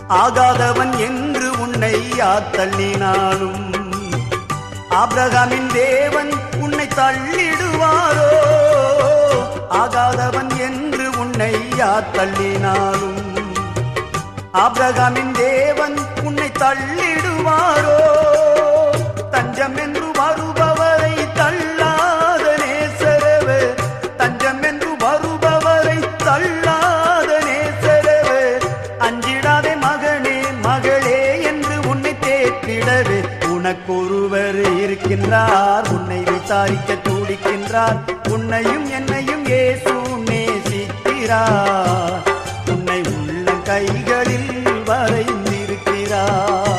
ஆகாதவன் என்று உன்னை யார் தள்ளினாலும் ஆபிரகாமின் தேவன் உன்னை தள்ளிடுவாரோ? ஆகாதவன் என்று உன்னை யார் தள்ளினாலும் ஆபிரகாமின் தேவன் உன்னை தள்ளிடுவாரோ? தஞ்சம் என்று வருபவரை தள்ளாத நேசரவர், தஞ்சம் என்று வருபவரை தள்ளாத நேசரவர். அஞ்சிடாதே மகனே மகளே என்று உன்னை தேற்றிடவே உனக்கொருவர் இருக்கின்றார். உன்னை விசாரிக்க துடிக்கின்றார். உன்னையும் என்னையும் இயேசு நேசிக்கிறார். உன்னை உள்ள கைகளில் வரைந்திருக்கிறார்.